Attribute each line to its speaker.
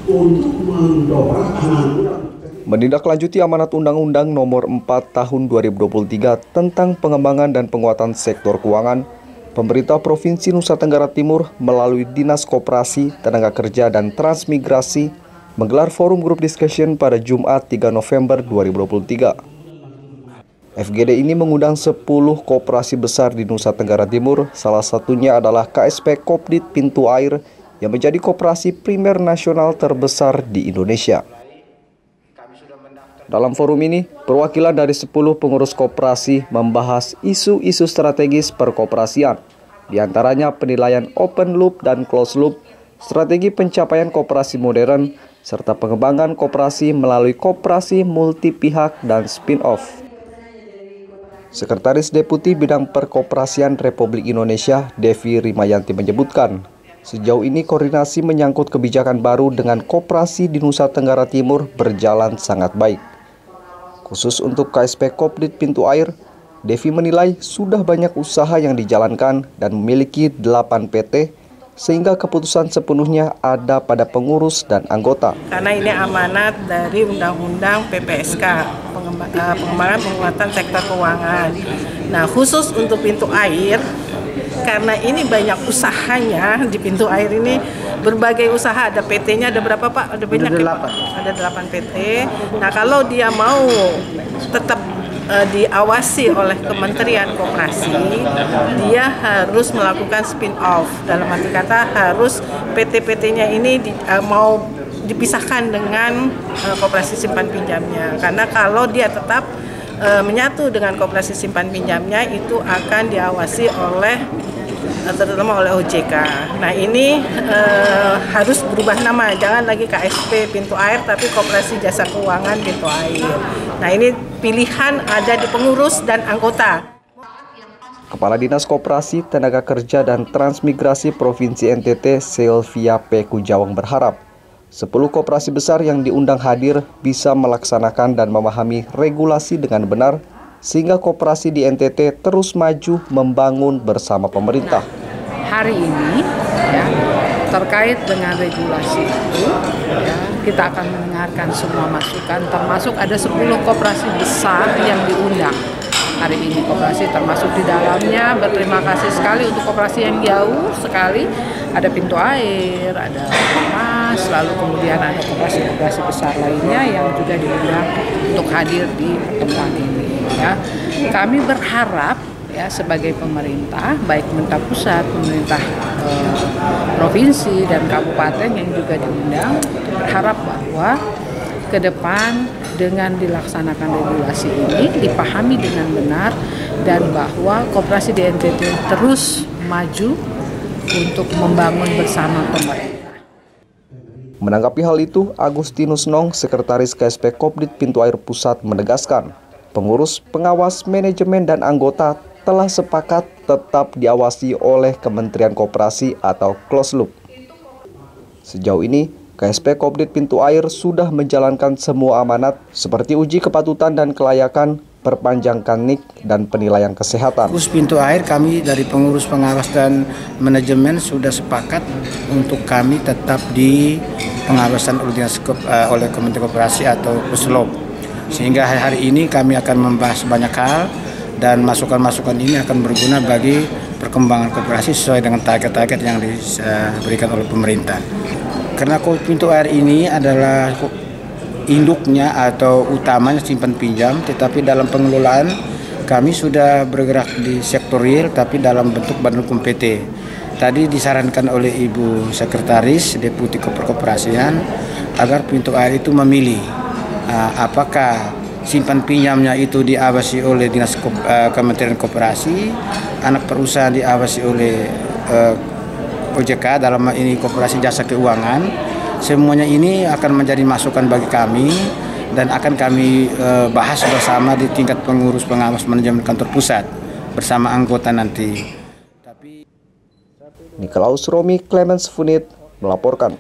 Speaker 1: untuk mendobrak anak.
Speaker 2: Menindaklanjuti amanat Undang-Undang Nomor 4 Tahun 2023 tentang pengembangan dan penguatan sektor keuangan, pemerintah Provinsi Nusa Tenggara Timur melalui Dinas Koperasi, Tenaga Kerja, dan Transmigrasi menggelar forum group discussion pada Jumat 3 November 2023. FGD ini mengundang 10 koperasi besar di Nusa Tenggara Timur, salah satunya adalah KSP Kopdit Pintu Air yang menjadi koperasi primer nasional terbesar di Indonesia. Dalam forum ini, perwakilan dari 10 pengurus koperasi membahas isu-isu strategis perkoperasian, di antaranya penilaian open loop dan closed loop, strategi pencapaian koperasi modern, serta pengembangan koperasi melalui koperasi multi pihak dan spin-off. Sekretaris Deputi Bidang Perkoperasian Republik Indonesia, Devi Rimayanti menyebutkan, sejauh ini koordinasi menyangkut kebijakan baru dengan koperasi di Nusa Tenggara Timur berjalan sangat baik. Khusus untuk KSP Kopdit Pintu Air, Devi menilai sudah banyak usaha yang dijalankan dan memiliki 8 PT, sehingga keputusan sepenuhnya ada pada pengurus dan anggota.
Speaker 3: Karena ini amanat dari Undang-Undang PPSK, pengembangan penguatan sektor keuangan. Nah, khusus untuk pintu air, karena ini banyak usahanya di pintu air ini, berbagai usaha, ada PT-nya, ada berapa Pak? Ada banyak, ada 8 PT. Nah, kalau dia mau tetap diawasi oleh Kementerian Koperasi, dia harus melakukan spin-off. Dalam arti kata harus PT-PT-nya ini mau dipisahkan dengan koperasi simpan pinjamnya. Karena kalau dia tetap menyatu dengan koperasi simpan pinjamnya, itu akan diawasi oleh terutama oleh OJK. Nah, ini harus berubah nama, jangan lagi KSP Pintu Air tapi Koperasi Jasa Keuangan Pintu Air. Nah, ini pilihan ada di pengurus dan anggota.
Speaker 2: Kepala Dinas Koperasi, Tenaga Kerja, dan Transmigrasi Provinsi NTT, Sylvia P. Kujawang berharap 10 koperasi besar yang diundang hadir bisa melaksanakan dan memahami regulasi dengan benar, sehingga koperasi di NTT terus maju membangun bersama pemerintah.
Speaker 4: Hari ini ya, terkait dengan regulasi itu ya, kita akan mendengarkan semua masukan, termasuk ada 10 koperasi besar yang diundang. Hari ini koperasi termasuk di dalamnya. Berterima kasih sekali untuk koperasi yang jauh sekali. Ada Pintu Air, ada Mas, lalu kemudian ada koperasi-koperasi besar lainnya yang juga diundang untuk hadir di pertemuan ini. Ya, kami berharap ya sebagai pemerintah, baik pemerintah pusat, pemerintah provinsi dan kabupaten yang juga diundang, berharap bahwa ke depan dengan dilaksanakan regulasi ini dipahami dengan benar dan bahwa koperasi di NTT terus maju untuk membangun bersama pemerintah.
Speaker 2: Menanggapi hal itu, Agustinus Nong, Sekretaris KSP Kopdit Pintu Air Pusat, menegaskan pengurus, pengawas, manajemen, dan anggota telah sepakat tetap diawasi oleh Kementerian Koperasi atau closed loop. Sejauh ini, KSP Kopdit Pintu Air sudah menjalankan semua amanat seperti uji kepatutan dan kelayakan, perpanjangkan NIK, dan penilaian kesehatan.
Speaker 5: Khusus Pintu Air, kami dari pengurus, pengawas, dan manajemen sudah sepakat untuk kami tetap di pengawasan oleh Kementerian Koperasi atau Puslop. Sehingga hari ini kami akan membahas banyak hal dan masukan-masukan ini akan berguna bagi perkembangan koperasi sesuai dengan target-target yang diberikan oleh pemerintah. Karena Pintu Air ini adalah induknya atau utamanya simpan pinjam, tetapi dalam pengelolaan kami sudah bergerak di sektor real tapi dalam bentuk badan hukum PT. Tadi disarankan oleh Ibu Sekretaris Deputi Perkoperasian agar Pintu Air itu memilih apakah simpan pinjamnya itu diawasi oleh Dinas Kementerian Koperasi, anak perusahaan diawasi oleh OJK, dalam ini Koperasi Jasa Keuangan. Semuanya ini akan menjadi masukan bagi kami dan akan kami bahas bersama di tingkat pengurus, pengawas, manajemen kantor pusat bersama anggota nanti.
Speaker 2: Nikolaus Romi, Clemens Funit melaporkan.